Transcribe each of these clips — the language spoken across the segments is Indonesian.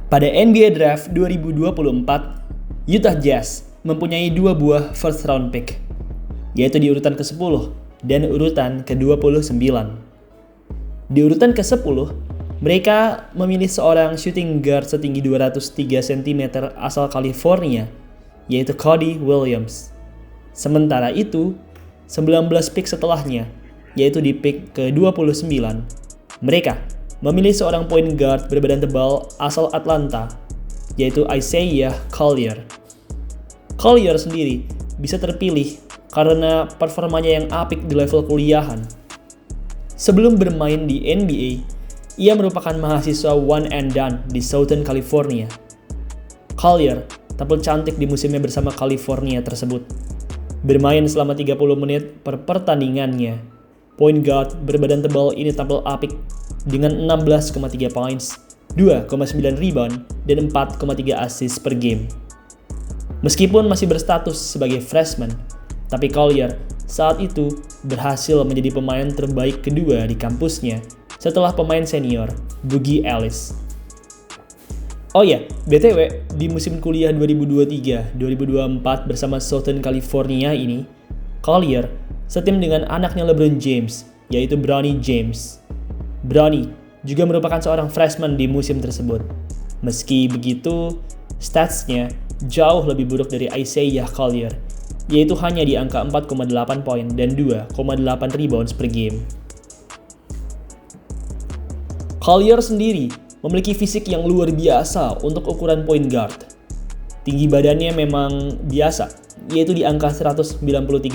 Pada NBA Draft 2024, Utah Jazz mempunyai 2 buah first round pick, yaitu di urutan ke-10 dan urutan ke-29. Di urutan ke-10, mereka memilih seorang shooting guard setinggi 203 cm asal California, yaitu Cody Williams. Sementara itu, 19 pick setelahnya, yaitu di pick ke-29, mereka memilih seorang point guard berbadan tebal asal Atlanta, yaitu Isaiah Collier. Collier sendiri bisa terpilih karena performanya yang apik di level kuliahan. Sebelum bermain di NBA, ia merupakan mahasiswa one and done di Southern California. Collier tampil cantik di musimnya bersama California tersebut. Bermain selama 30 menit per pertandingannya, point guard berbadan tebal ini tampil apik dengan 16,3 points, 2,9 rebound, dan 4,3 assist per game. Meskipun masih berstatus sebagai freshman, tapi Collier saat itu berhasil menjadi pemain terbaik kedua di kampusnya setelah pemain senior Boogie Ellis. Oh ya, BTW, di musim kuliah 2023-2024 bersama Southern California ini, Collier setim dengan anaknya LeBron James, yaitu Bronny James. Bronny juga merupakan seorang freshman di musim tersebut. Meski begitu, statsnya jauh lebih buruk dari Isaiah Collier, yaitu hanya di angka 4,8 poin dan 2,8 rebounds per game. Collier sendiri memiliki fisik yang luar biasa untuk ukuran point guard. Tinggi badannya memang biasa, yaitu di angka 193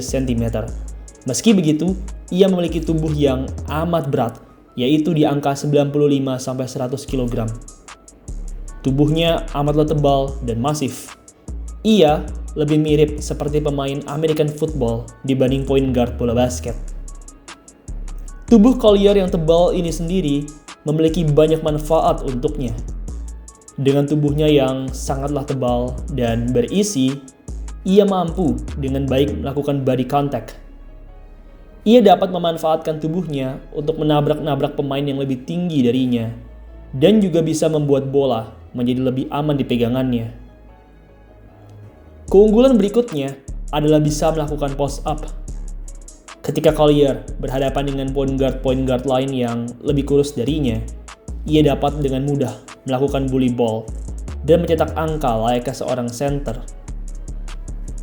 cm. Meski begitu, ia memiliki tubuh yang amat berat, yaitu di angka 95-100 kg. Tubuhnya amatlah tebal dan masif. Ia lebih mirip seperti pemain American football dibanding point guard bola basket. Tubuh Collier yang tebal ini sendiri memiliki banyak manfaat untuknya. Dengan tubuhnya yang sangatlah tebal dan berisi, ia mampu dengan baik melakukan body contact. Ia dapat memanfaatkan tubuhnya untuk menabrak-nabrak pemain yang lebih tinggi darinya, dan juga bisa membuat bola menjadi lebih aman di pegangannya. Keunggulan berikutnya adalah bisa melakukan post up. Ketika Collier berhadapan dengan point guard lain yang lebih kurus darinya, ia dapat dengan mudah melakukan bully ball dan mencetak angka layaknya seorang center.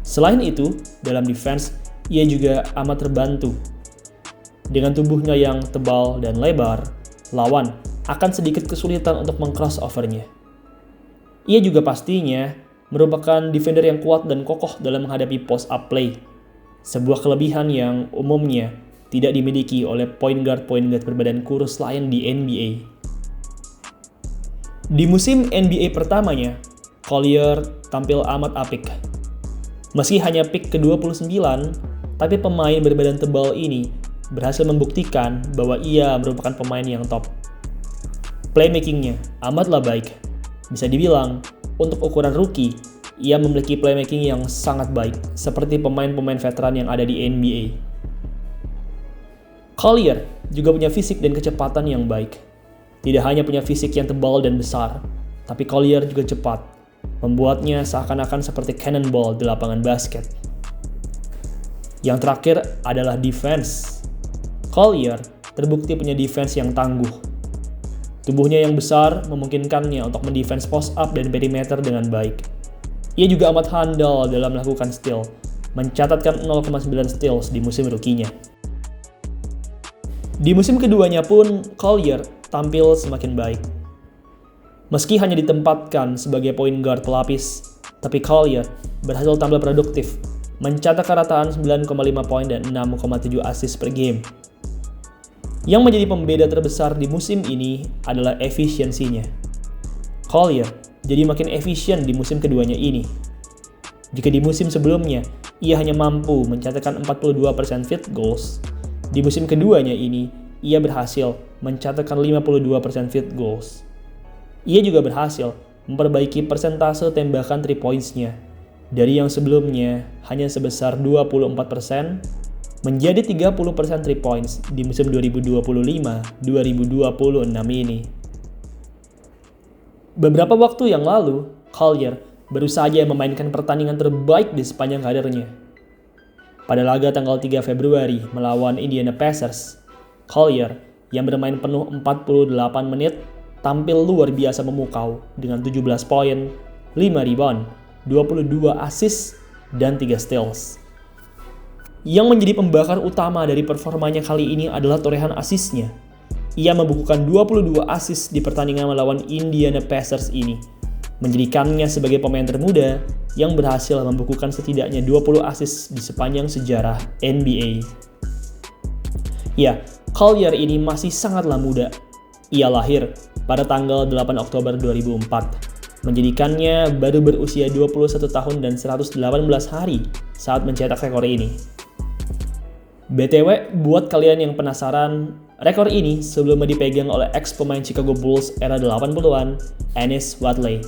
Selain itu, dalam defense, ia juga amat terbantu. Dengan tubuhnya yang tebal dan lebar, lawan akan sedikit kesulitan untuk meng-crossover-nya. Ia juga pastinya merupakan defender yang kuat dan kokoh dalam menghadapi post-up play, sebuah kelebihan yang umumnya tidak dimiliki oleh point guard berbadan kurus lain di NBA. Di musim NBA pertamanya, Collier tampil amat apik. Meski hanya pick ke-29, tapi pemain berbadan tebal ini berhasil membuktikan bahwa ia merupakan pemain yang top. Playmaking-nya amatlah baik. Bisa dibilang, untuk ukuran rookie, ia memiliki playmaking yang sangat baik, seperti pemain-pemain veteran yang ada di NBA. Collier juga punya fisik dan kecepatan yang baik. Tidak hanya punya fisik yang tebal dan besar, tapi Collier juga cepat, membuatnya seakan-akan seperti cannonball di lapangan basket. Yang terakhir adalah defense. Collier terbukti punya defense yang tangguh. Tubuhnya yang besar memungkinkannya untuk mendefense post up dan perimeter dengan baik. Ia juga amat handal dalam melakukan steal, mencatatkan 0,9 steals di musim rookie-nya. Di musim keduanya pun, Collier tampil semakin baik. Meski hanya ditempatkan sebagai point guard pelapis, tapi Collier berhasil tampil produktif, mencatatkan rataan 9,5 poin dan 6,7 assist per game. Yang menjadi pembeda terbesar di musim ini adalah efisiensinya. Collier jadi makin efisien di musim keduanya ini. Jika di musim sebelumnya, ia hanya mampu mencatatkan 42% field goals, di musim keduanya ini, ia berhasil mencatatkan 52% field goals. Ia juga berhasil memperbaiki persentase tembakan 3 points-nya dari yang sebelumnya hanya sebesar 24% menjadi 30% 3 points di musim 2025-2026 ini. Beberapa waktu yang lalu, Collier baru saja memainkan pertandingan terbaik di sepanjang karirnya. Pada laga tanggal 3 Februari melawan Indiana Pacers, Collier yang bermain penuh 48 menit tampil luar biasa memukau dengan 17 poin, 5 rebound, 22 assist, dan 3 steals. Yang menjadi pembakar utama dari performanya kali ini adalah torehan asisnya. Ia membukukan 22 assist di pertandingan melawan Indiana Pacers ini, menjadikannya sebagai pemain termuda yang berhasil membukukan setidaknya 20 assist di sepanjang sejarah NBA. Ya, Collier ini masih sangatlah muda. Ia lahir pada tanggal 8 Oktober 2004, menjadikannya baru berusia 21 tahun dan 118 hari saat mencetak rekor ini. BTW, buat kalian yang penasaran, rekor ini sebelumnya dipegang oleh ex-pemain Chicago Bulls era 80-an, Ennis Wadley.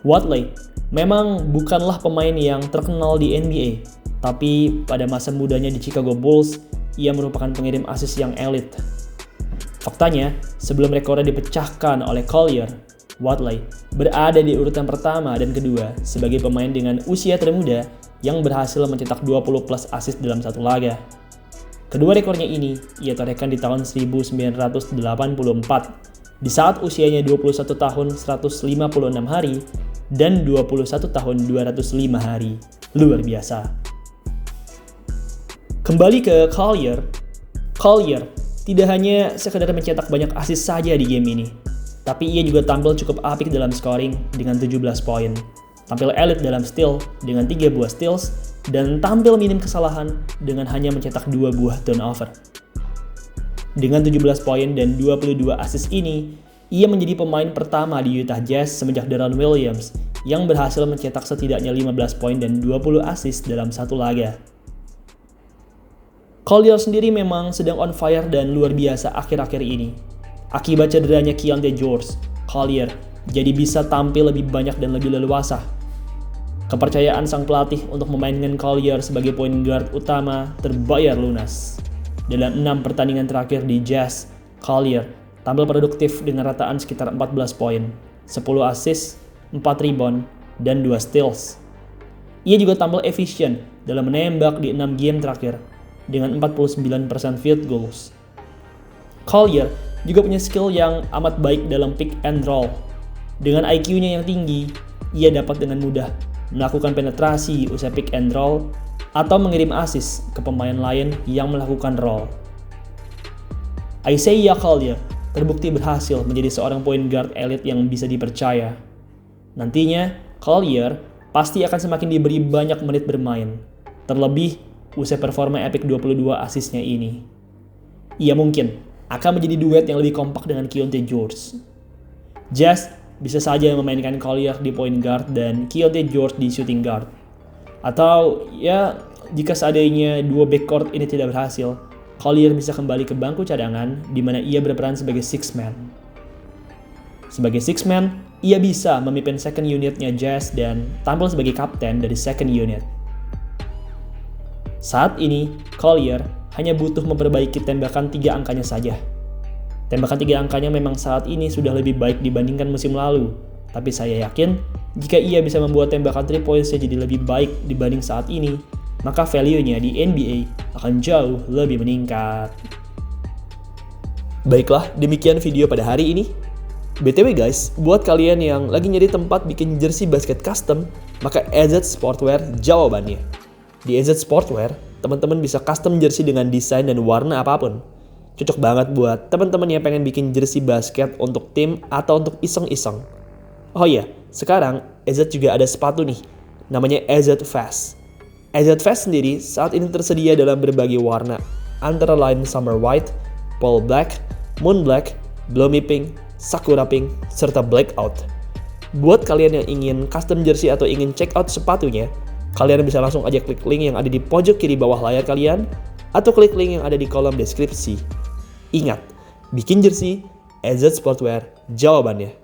Wadley memang bukanlah pemain yang terkenal di NBA, tapi pada masa mudanya di Chicago Bulls, ia merupakan pengirim assist yang elit. Faktanya, sebelum rekornya dipecahkan oleh Collier, Wadley berada di urutan pertama dan kedua sebagai pemain dengan usia termuda yang berhasil mencetak 20 plus assist dalam satu laga. Kedua rekornya ini ia torehkan di tahun 1984 di saat usianya 21 tahun 156 hari dan 21 tahun 205 hari. Luar biasa. Kembali ke Collier. Collier tidak hanya sekedar mencetak banyak assist saja di game ini, tapi ia juga tampil cukup apik dalam scoring dengan 17 poin. Tampil elit dalam steal dengan 3 buah steals, dan tampil minim kesalahan dengan hanya mencetak 2 buah turnover. Dengan 17 poin dan 22 assist ini, ia menjadi pemain pertama di Utah Jazz semenjak Deron Williams yang berhasil mencetak setidaknya 15 poin dan 20 assist dalam satu laga. Collier sendiri memang sedang on fire dan luar biasa akhir-akhir ini. Akibat cederanya Keyonte George, Collier jadi bisa tampil lebih banyak dan lebih leluasa. Kepercayaan sang pelatih untuk memainkan Collier sebagai point guard utama terbayar lunas. Dalam 6 pertandingan terakhir di Jazz, Collier tampil produktif dengan rataan sekitar 14 poin, 10 assist, 4 rebound, dan 2 steals. Ia juga tampil efisien dalam menembak di 6 game terakhir dengan 49% field goals. Collier juga punya skill yang amat baik dalam pick and roll. Dengan IQ-nya yang tinggi, ia dapat dengan mudah melakukan penetrasi usai pick and roll atau mengirim assist ke pemain lain yang melakukan roll. Isaiah Collier terbukti berhasil menjadi seorang point guard elit yang bisa dipercaya. Nantinya, Collier pasti akan semakin diberi banyak menit bermain, terlebih usai performa epic 22 assist-nya ini. Ia mungkin akan menjadi duet yang lebih kompak dengan Keyonte George. Jazz bisa saja memainkan Collier di point guard dan Keyonte George di shooting guard. Atau ya, jika seandainya dua backcourt ini tidak berhasil, Collier bisa kembali ke bangku cadangan di mana ia berperan sebagai six man. Sebagai six man, ia bisa memimpin second unitnya Jazz dan tampil sebagai kapten dari second unit. Saat ini, Collier hanya butuh memperbaiki tembakan 3 angkanya saja. Tembakan 3 angkanya memang saat ini sudah lebih baik dibandingkan musim lalu, tapi saya yakin jika ia bisa membuat tembakan 3 points jadi lebih baik dibanding saat ini, maka value-nya di NBA akan jauh lebih meningkat. Baiklah, demikian video pada hari ini. BTW guys, buat kalian yang lagi nyari tempat bikin jersey basket custom, maka AZ Sportwear jawabannya. Di AZ Sportwear, teman-teman bisa custom jersey dengan desain dan warna apapun. Cocok banget buat teman-teman yang pengen bikin jersey basket untuk tim atau untuk iseng-iseng. Oh iya, sekarang AZ juga ada sepatu nih, namanya AZ Fast. AZ Fast sendiri saat ini tersedia dalam berbagai warna, antara lain Summer White, Pearl Black, Moon Black, Bloomy Pink, Sakura Pink, serta Blackout. Buat kalian yang ingin custom jersey atau ingin check out sepatunya, kalian bisa langsung aja klik link yang ada di pojok kiri bawah layar kalian, atau klik link yang ada di kolom deskripsi. Ingat, bikin jersey, AZ Sportwear jawabannya.